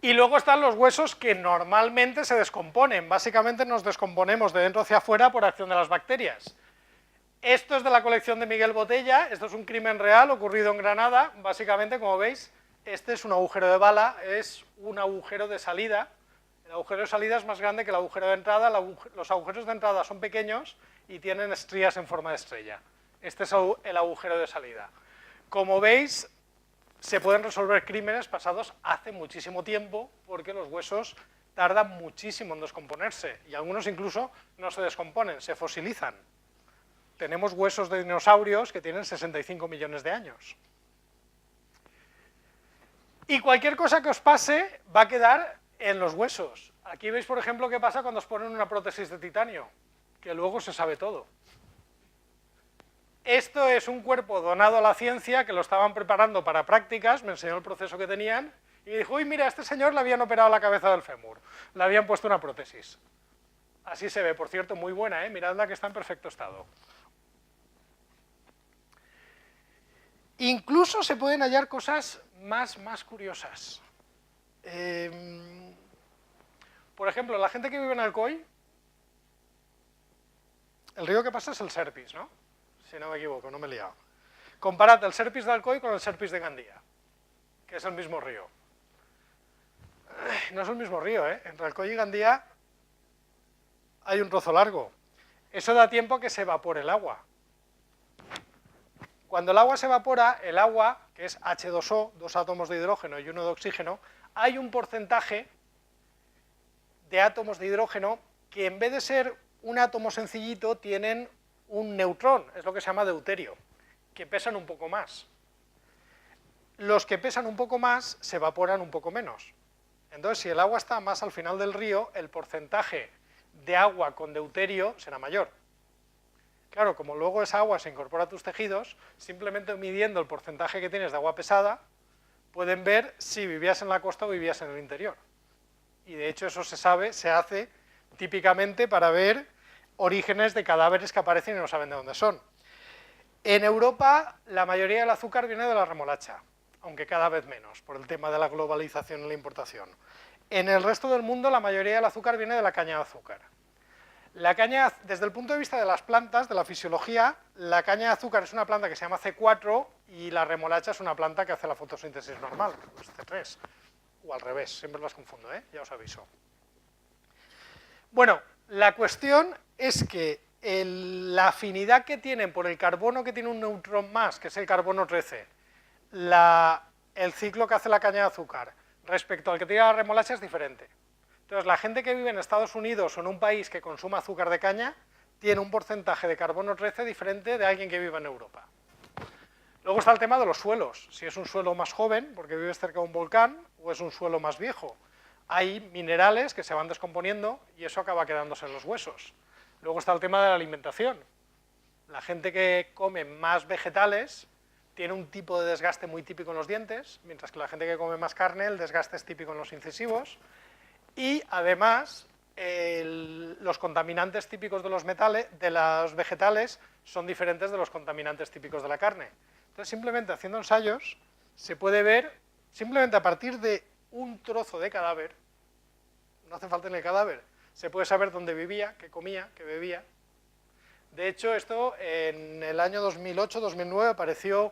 Y luego están los huesos que normalmente se descomponen. Básicamente nos descomponemos de dentro hacia afuera por acción de las bacterias. Esto es de la colección de Miguel Botella. Esto es un crimen real ocurrido en Granada. Básicamente, como veis, este es un agujero de bala, es un agujero de salida. El agujero de salida es más grande que el agujero de entrada. Los agujeros de entrada son pequeños y tienen estrías en forma de estrella. Este es el agujero de salida. Como veis, se pueden resolver crímenes pasados hace muchísimo tiempo porque los huesos tardan muchísimo en descomponerse y algunos incluso no se descomponen, se fosilizan. Tenemos huesos de dinosaurios que tienen 65 millones de años. Y cualquier cosa que os pase va a quedar en los huesos. Aquí veis, por ejemplo, qué pasa cuando os ponen una prótesis de titanio, que luego se sabe todo. Esto es un cuerpo donado a la ciencia que lo estaban preparando para prácticas, me enseñó el proceso que tenían, y dijo, uy, mira, a este señor le habían operado la cabeza del fémur, le habían puesto una prótesis. Así se ve, por cierto, muy buena, miradla que está en perfecto estado. Incluso se pueden hallar cosas más curiosas. Por ejemplo, la gente que vive en Alcoy, el río que pasa es el Serpis, ¿no? Si no me equivoco, no me he liado. Comparad el Serpis de Alcoy con el Serpis de Gandía, que es el mismo río. No es el mismo río, Entre Alcoy y Gandía hay un trozo largo. Eso da tiempo a que se evapore el agua. Cuando el agua se evapora, el agua, que es H2O, 2 átomos de hidrógeno y 1 de oxígeno, hay un porcentaje de átomos de hidrógeno que en vez de ser un átomo sencillito, tienen un neutrón, es lo que se llama deuterio, que pesan un poco más. Los que pesan un poco más se evaporan un poco menos. Entonces, si el agua está más al final del río, el porcentaje de agua con deuterio será mayor. Claro, como luego esa agua se incorpora a tus tejidos, simplemente midiendo el porcentaje que tienes de agua pesada, pueden ver si vivías en la costa o vivías en el interior. Y de hecho eso se sabe, se hace típicamente para ver orígenes de cadáveres que aparecen y no saben de dónde son. En Europa la mayoría del azúcar viene de la remolacha, aunque cada vez menos, por el tema de la globalización y la importación. En el resto del mundo la mayoría del azúcar viene de la caña de azúcar. La caña, desde el punto de vista de las plantas, de la fisiología, la caña de azúcar es una planta que se llama C4 y la remolacha es una planta que hace la fotosíntesis normal, es C3, o al revés, siempre las confundo, ya os aviso. Bueno, la cuestión es que la afinidad que tienen por el carbono que tiene un neutrón más, que es el carbono 13, el ciclo que hace la caña de azúcar, respecto al que tiene la remolacha es diferente. Entonces, la gente que vive en Estados Unidos o en un país que consuma azúcar de caña tiene un porcentaje de carbono 13 diferente de alguien que viva en Europa. Luego está el tema de los suelos, si es un suelo más joven, porque vives cerca de un volcán, o es un suelo más viejo. Hay minerales que se van descomponiendo y eso acaba quedándose en los huesos. Luego está el tema de la alimentación. La gente que come más vegetales tiene un tipo de desgaste muy típico en los dientes, mientras que la gente que come más carne, el desgaste es típico en los incisivos. Y además, los contaminantes típicos de los vegetales son diferentes de los contaminantes típicos de la carne. Entonces, simplemente haciendo ensayos, se puede ver, simplemente a partir de un trozo de cadáver, no hace falta en el cadáver, se puede saber dónde vivía, qué comía, qué bebía. De hecho, esto en el año 2008-2009 apareció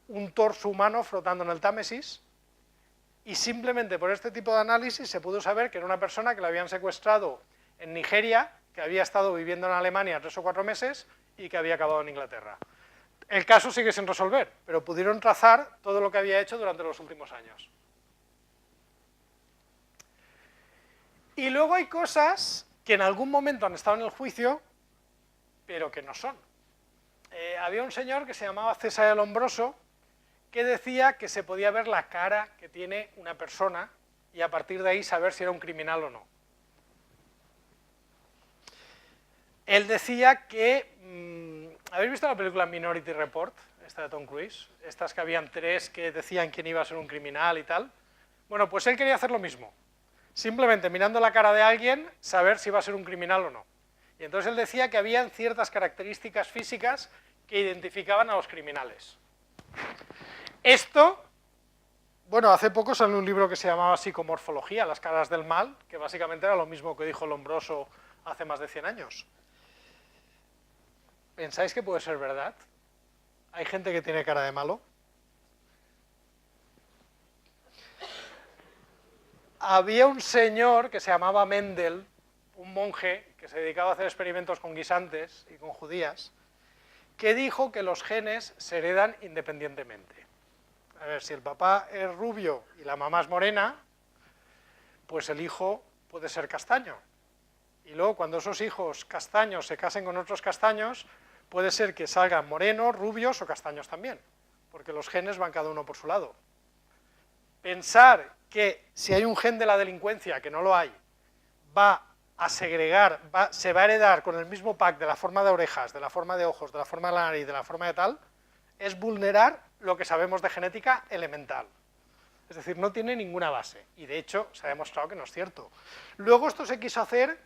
un torso humano flotando en el Támesis, y simplemente por este tipo de análisis se pudo saber que era una persona que la habían secuestrado en Nigeria, que había estado viviendo en Alemania 3 o 4 meses y que había acabado en Inglaterra. El caso sigue sin resolver, pero pudieron trazar todo lo que había hecho durante los últimos años. Y luego hay cosas que en algún momento han estado en el juicio, pero que no son. Había un señor que se llamaba César el Lombroso, que decía que se podía ver la cara que tiene una persona y a partir de ahí saber si era un criminal o no. Él decía que... ¿habéis visto la película Minority Report, esta de Tom Cruise? Estas que habían 3 que decían quién iba a ser un criminal y tal. Bueno, pues él quería hacer lo mismo. Simplemente mirando la cara de alguien, saber si iba a ser un criminal o no. Y entonces él decía que habían ciertas características físicas que identificaban a los criminales. Esto, bueno, hace poco salió un libro que se llamaba Psicomorfología, las caras del mal, que básicamente era lo mismo que dijo Lombroso hace más de 100 años. ¿Pensáis que puede ser verdad? ¿Hay gente que tiene cara de malo? Había un señor que se llamaba Mendel, un monje que se dedicaba a hacer experimentos con guisantes y con judías, que dijo que los genes se heredan independientemente. A ver, si el papá es rubio y la mamá es morena, pues el hijo puede ser castaño. Y luego, cuando esos hijos castaños se casen con otros castaños, puede ser que salgan morenos, rubios o castaños también, porque los genes van cada uno por su lado. Pensar que si hay un gen de la delincuencia, que no lo hay, va a segregar, se va a heredar con el mismo pack de la forma de orejas, de la forma de ojos, de la forma de la nariz, de la forma de tal, es vulnerar lo que sabemos de genética elemental. Es decir, no tiene ninguna base, y de hecho se ha demostrado que no es cierto. Luego esto se quiso hacer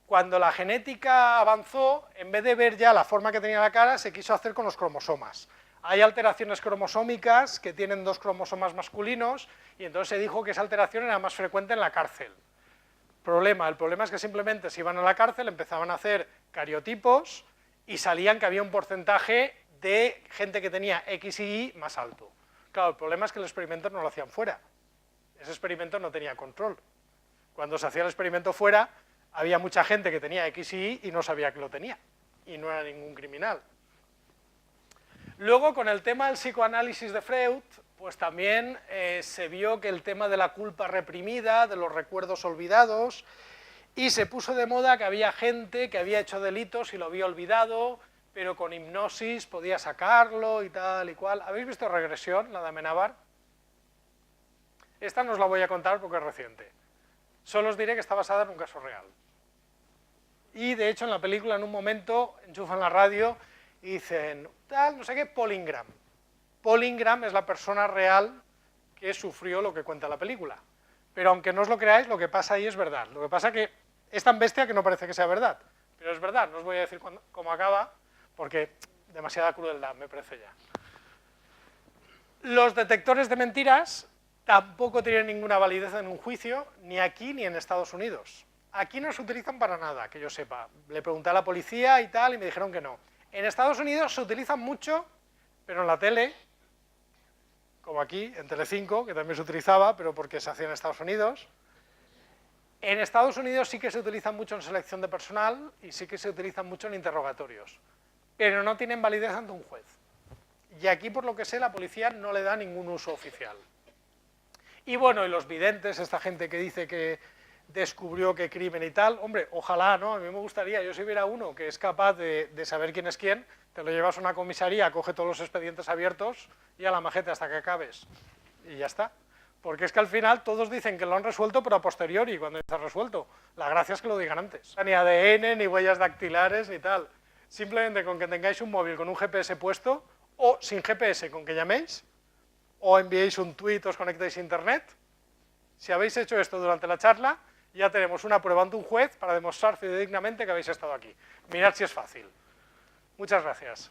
cuando la genética avanzó, en vez de ver ya la forma que tenía la cara, se quiso hacer con los cromosomas. Hay alteraciones cromosómicas que tienen 2 cromosomas masculinos, y entonces se dijo que esa alteración era más frecuente en la cárcel. El problema es que simplemente si iban a la cárcel empezaban a hacer cariotipos y salían que había un porcentaje de gente que tenía X y Y más alto. Claro, el problema es que el experimento no lo hacían fuera. Ese experimento no tenía control. Cuando se hacía el experimento fuera, había mucha gente que tenía X y Y y no sabía que lo tenía. Y no era ningún criminal. Luego, con el tema del psicoanálisis de Freud, pues también se vio que el tema de la culpa reprimida, de los recuerdos olvidados, y se puso de moda que había gente que había hecho delitos y lo había olvidado, pero con hipnosis podía sacarlo y tal y cual. ¿Habéis visto Regresión, la de Amenábar? Esta no os la voy a contar porque es reciente. Solo os diré que está basada en un caso real. Y de hecho en la película en un momento enchufan la radio y dicen, tal, no sé qué, Paul Ingram. Paul Ingram es la persona real que sufrió lo que cuenta la película. Pero aunque no os lo creáis, lo que pasa ahí es verdad. Lo que pasa que es tan bestia que no parece que sea verdad. Pero es verdad, no os voy a decir cómo acaba, porque demasiada crueldad me parece ya. Los detectores de mentiras tampoco tienen ninguna validez en un juicio, ni aquí ni en Estados Unidos. Aquí no se utilizan para nada, que yo sepa. Le pregunté a la policía y tal, y me dijeron que no. En Estados Unidos se utilizan mucho, pero en la tele, como aquí, en Telecinco, que también se utilizaba, pero porque se hacía en Estados Unidos. En Estados Unidos sí que se utilizan mucho en selección de personal y sí que se utilizan mucho en interrogatorios, pero no tienen validez ante un juez. Y aquí, por lo que sé, la policía no le da ningún uso oficial. Y bueno, y los videntes, esta gente que dice que descubrió qué crimen y tal, hombre, ojalá, ¿no? A mí me gustaría, yo si hubiera uno que es capaz de saber quién es quién, te lo llevas a una comisaría, coge todos los expedientes abiertos y a la majete hasta que acabes. Y ya está. Porque es que al final todos dicen que lo han resuelto, pero a posteriori, cuando está resuelto. La gracia es que lo digan antes. Ni ADN, ni huellas dactilares, ni tal. Simplemente con que tengáis un móvil con un GPS puesto, o sin GPS, con que llaméis, o enviéis un tuit, os conectéis a internet. Si habéis hecho esto durante la charla, ya tenemos una prueba ante un juez para demostrar fidedignamente que habéis estado aquí. Mirad si es fácil. Muchas gracias.